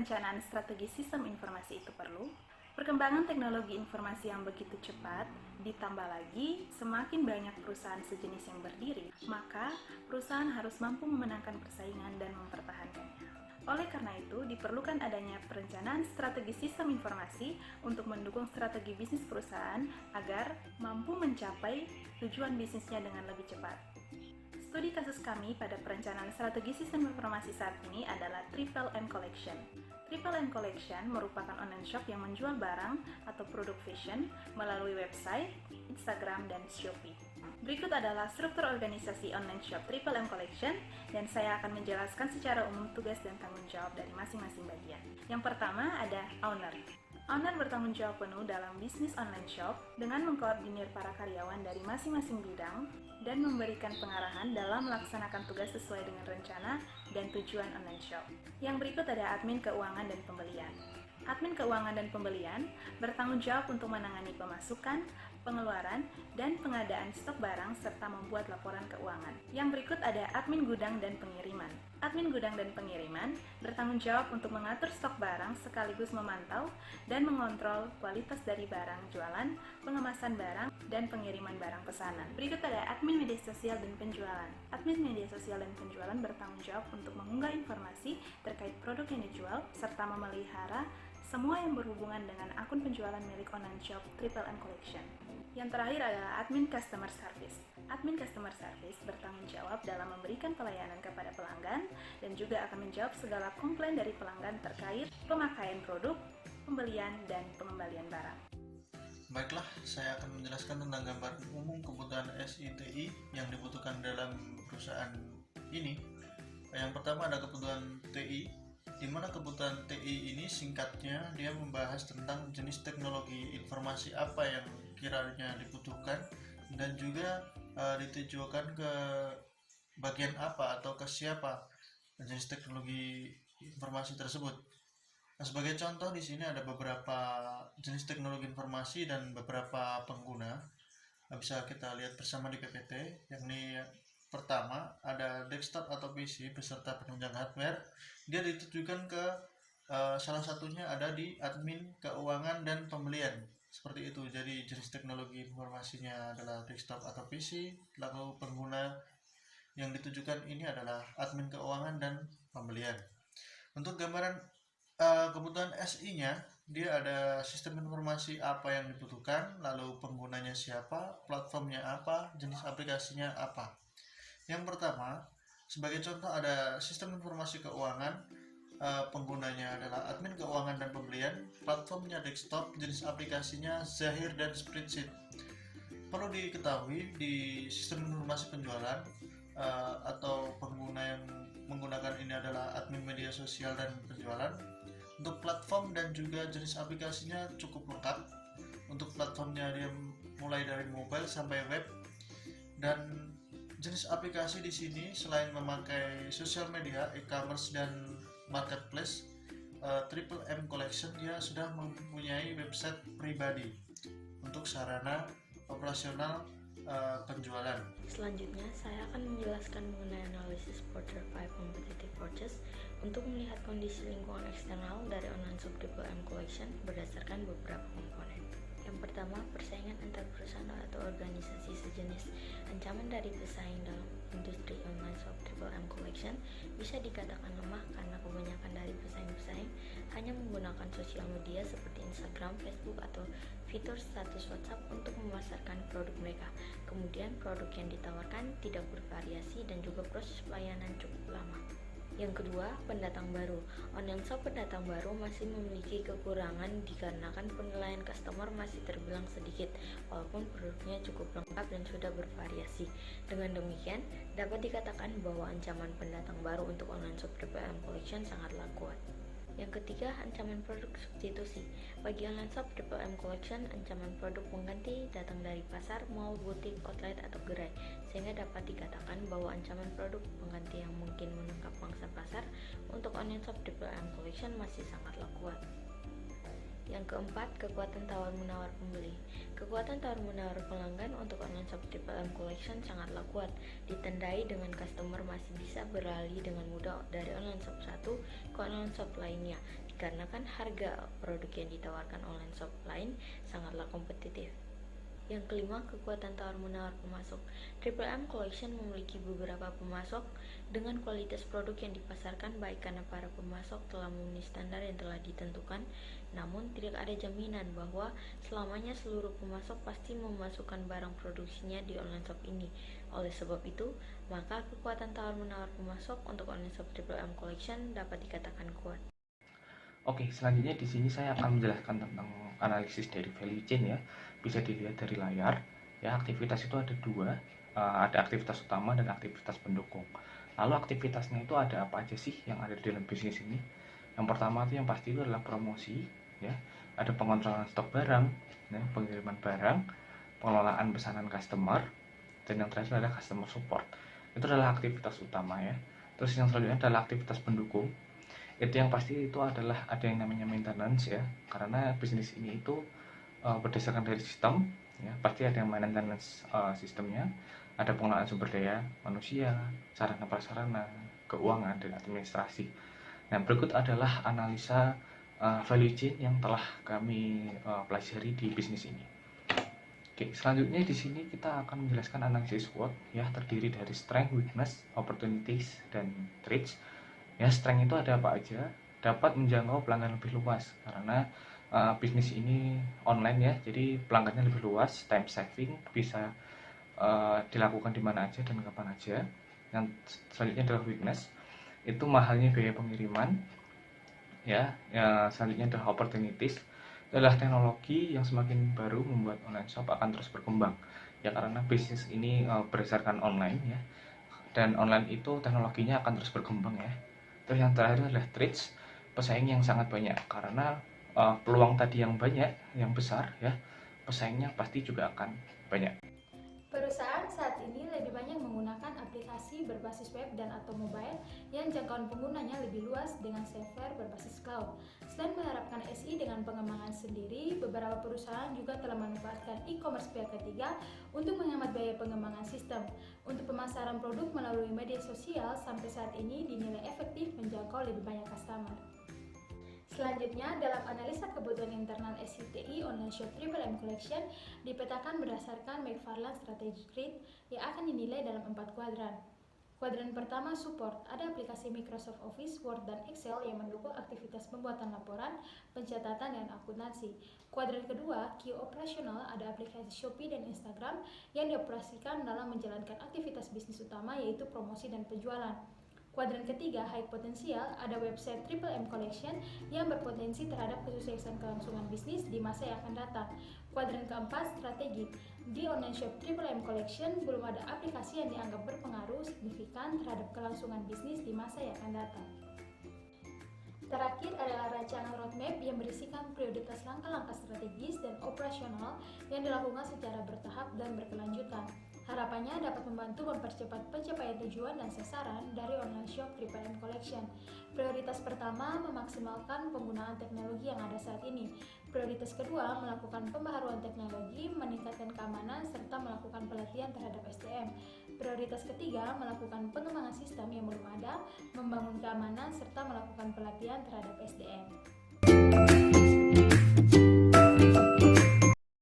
perencanaan strategi sistem informasi itu perlu? Perkembangan teknologi informasi yang begitu cepat, ditambah lagi semakin banyak perusahaan sejenis yang berdiri, maka perusahaan harus mampu memenangkan persaingan dan mempertahankannya. Oleh karena itu, diperlukan adanya perencanaan strategi sistem informasi untuk mendukung strategi bisnis perusahaan agar mampu mencapai tujuan bisnisnya dengan lebih cepat. Studi kasus kami pada perencanaan strategi sistem informasi saat ini adalah Triple M Collection. Triple M Collection merupakan online shop yang menjual barang atau produk fashion melalui website, Instagram, dan Shopee. Berikut adalah struktur organisasi online shop Triple M Collection dan saya akan menjelaskan secara umum tugas dan tanggung jawab dari masing-masing bagian. Yang pertama ada owner. Owner bertanggung jawab penuh dalam bisnis online shop dengan mengkoordinir para karyawan dari masing-masing bidang dan memberikan pengarahan dalam melaksanakan tugas sesuai dengan rencana dan tujuan online shop. Yang berikut ada admin keuangan dan pembelian. Admin keuangan dan pembelian bertanggung jawab untuk menangani pemasukan, pengeluaran, dan pengadaan stok barang serta membuat laporan keuangan. Yang berikut ada admin gudang dan pengiriman. Admin gudang dan pengiriman bertanggung jawab untuk mengatur stok barang sekaligus memantau dan mengontrol kualitas dari barang jualan, pengemasan barang, dan pengiriman barang pesanan. Berikut ada admin media sosial dan penjualan. Admin media sosial dan penjualan bertanggung jawab untuk mengunggah informasi terkait produk yang dijual serta memelihara semua yang berhubungan dengan akun penjualan milik online shop Triple M Collection. Yang terakhir adalah admin customer service. Admin customer service bertanggung jawab dalam memberikan pelayanan kepada pelanggan dan juga akan menjawab segala komplain dari pelanggan terkait pemakaian produk, pembelian, dan pengembalian barang. Baiklah, saya akan menjelaskan tentang gambaran umum kebutuhan SITI yang dibutuhkan dalam perusahaan ini. Yang pertama ada kebutuhan TI, di mana kebutuhan TI ini singkatnya dia membahas tentang jenis teknologi informasi apa yang kiranya dibutuhkan dan juga ditujukan ke bagian apa atau ke siapa jenis teknologi informasi tersebut. Nah, sebagai contoh di sini ada beberapa jenis teknologi informasi dan beberapa pengguna. Bisa kita lihat bersama di PPT, yakni pertama ada desktop atau PC beserta penunjang hardware. Dia ditujukan ke salah satunya ada di admin keuangan dan pembelian seperti itu. Jadi jenis teknologi informasinya adalah desktop atau PC, lalu pengguna yang ditujukan ini adalah admin keuangan dan pembelian. Untuk gambaran kebutuhan SI-nya, dia ada sistem informasi apa yang dibutuhkan, lalu penggunanya siapa, platformnya apa, jenis aplikasinya apa. Yang pertama, sebagai contoh ada sistem informasi keuangan, penggunanya adalah admin keuangan dan pembelian, platformnya desktop, jenis aplikasinya Zahir dan Spreadsheet. Perlu diketahui di sistem informasi penjualan atau pengguna yang menggunakan ini adalah admin media sosial dan penjualan. Untuk platform dan juga jenis aplikasinya cukup lengkap. Untuk platformnya dia mulai dari mobile sampai web, dan jenis aplikasi di sini selain memakai sosial media, e-commerce dan marketplace, Triple M Collection dia sudah mempunyai website pribadi untuk sarana operasional penjualan. Selanjutnya, saya akan menjelaskan mengenai analisis Porter 5 Competitive Forces untuk melihat kondisi lingkungan eksternal dari online shop Triple M Collection berdasarkan beberapa komponen. Yang pertama, persaingan antar perusahaan atau organisasi sejenis. Ancaman dari pesaing dalam industri online shop Triple M Collection bisa dikatakan lemah karena kebanyakan dari pesaing-pesaing hanya menggunakan sosial media seperti Instagram, Facebook, atau fitur status WhatsApp untuk memasarkan produk mereka. Kemudian produk yang ditawarkan tidak bervariasi dan juga proses pelayanan cukup lama. Yang kedua, pendatang baru. Online shop pendatang baru masih memiliki kekurangan dikarenakan penilaian customer masih terbilang sedikit, walaupun produknya cukup lengkap dan sudah bervariasi. Dengan demikian, dapat dikatakan bahwa ancaman pendatang baru untuk online shop Triple M Collection sangatlah kuat. Yang ketiga, ancaman produk substitusi. Bagi online shop Triple M Collection, ancaman produk pengganti datang dari pasar, mall, butik, outlet, atau gerai, sehingga dapat dikatakan bahwa ancaman produk pengganti yang mungkin menangkap pangsa pasar untuk online shop Triple M Collection masih sangatlah kuat. Yang keempat, kekuatan tawar-menawar pembeli. Kekuatan tawar-menawar pelanggan untuk online shop Triple M Collection sangatlah kuat, ditandai dengan customer masih bisa beralih dengan mudah dari online shop satu ke online shop lainnya, dikarenakan harga produk yang ditawarkan online shop lain sangatlah kompetitif. Yang kelima, kekuatan tawar-menawar pemasok. Triple M Collection memiliki beberapa pemasok dengan kualitas produk yang dipasarkan baik karena para pemasok telah memenuhi standar yang telah ditentukan, namun tidak ada jaminan bahwa selamanya seluruh pemasok pasti memasukkan barang produksinya di online shop ini. Oleh sebab itu, maka kekuatan tawar-menawar pemasok untuk online shop Triple M Collection dapat dikatakan kuat. Oke, selanjutnya di sini saya akan menjelaskan tentang analisis dari value chain ya. Bisa dilihat dari layar. Ya, aktivitas itu ada dua, ada aktivitas utama dan aktivitas pendukung. Lalu aktivitasnya itu ada apa aja sih yang ada di dalam bisnis ini? Yang pertama itu yang pasti itu adalah promosi, ya. Ada pengontrolan stok barang, ya, pengiriman barang, pengelolaan pesanan customer, dan yang terakhir adalah customer support. Itu adalah aktivitas utama ya. Terus yang selanjutnya adalah aktivitas pendukung. Itu yang pasti itu adalah ada yang namanya maintenance ya, karena bisnis ini itu berdasarkan dari sistem ya, pasti ada yang maintenance sistemnya, ada pengelolaan sumber daya manusia, sarana prasarana, keuangan, dan administrasi. Nah, berikut adalah analisa value chain yang telah kami pelajari di bisnis ini. Oke, selanjutnya di sini kita akan menjelaskan analisis SWOT ya, terdiri dari strength, weakness, opportunities, dan threats. Ya, strength itu ada apa aja? Dapat menjangkau pelanggan lebih luas karena bisnis ini online ya, jadi pelanggannya lebih luas, time saving, bisa dilakukan di mana aja dan kapan aja. Yang selanjutnya adalah weakness, itu mahalnya biaya pengiriman. Ya, selanjutnya adalah opportunities, adalah teknologi yang semakin baru membuat online shop akan terus berkembang. Ya, karena bisnis ini berdasarkan online ya, dan online itu teknologinya akan terus berkembang ya. Terus yang terakhir adalah threats, pesaing yang sangat banyak karena peluang tadi yang banyak, yang besar ya, pesaingnya pasti juga akan banyak. Perusahaan saat ini lebih banyak menggunakan aplikasi berbasis web dan atau mobile yang jangkauan penggunanya lebih luas dengan software berbasis cloud. Selain menerapkan SI dengan pengembangan sendiri, beberapa perusahaan juga telah memanfaatkan e-commerce pihak ketiga untuk menghemat biaya pengembangan sistem. Untuk pemasaran produk melalui media sosial sampai saat ini dinilai efektif menjangkau lebih banyak customer. Selanjutnya, dalam analisa kebutuhan internal SITI Online Shop Triple M Collection dipetakan berdasarkan McFarland Strategic Grid yang akan dinilai dalam 4 kuadran. Kuadran pertama, support. Ada aplikasi Microsoft Office, Word, dan Excel yang mendukung aktivitas pembuatan laporan, pencatatan, dan akuntansi. Kuadran kedua, key operational. Ada aplikasi Shopee dan Instagram yang dioperasikan dalam menjalankan aktivitas bisnis utama yaitu promosi dan penjualan. Kuadran ketiga, high potensial, ada website Triple M Collection yang berpotensi terhadap kesuksesan kelangsungan bisnis di masa yang akan datang. Kuadran keempat, strategik. Di online shop Triple M Collection belum ada aplikasi yang dianggap berpengaruh signifikan terhadap kelangsungan bisnis di masa yang akan datang. Terakhir adalah rancangan roadmap yang berisikan prioritas langkah-langkah strategis dan operasional yang dilakukan secara bertahap dan berkelanjutan. Harapannya dapat membantu mempercepat pencapaian tujuan dan sasaran dari online shop Triple M Collection. Prioritas pertama, memaksimalkan penggunaan teknologi yang ada saat ini. Prioritas kedua, melakukan pembaharuan teknologi, meningkatkan keamanan, serta melakukan pelatihan terhadap SDM. Prioritas ketiga, melakukan pengembangan sistem yang belum ada, membangun keamanan, serta melakukan pelatihan terhadap SDM.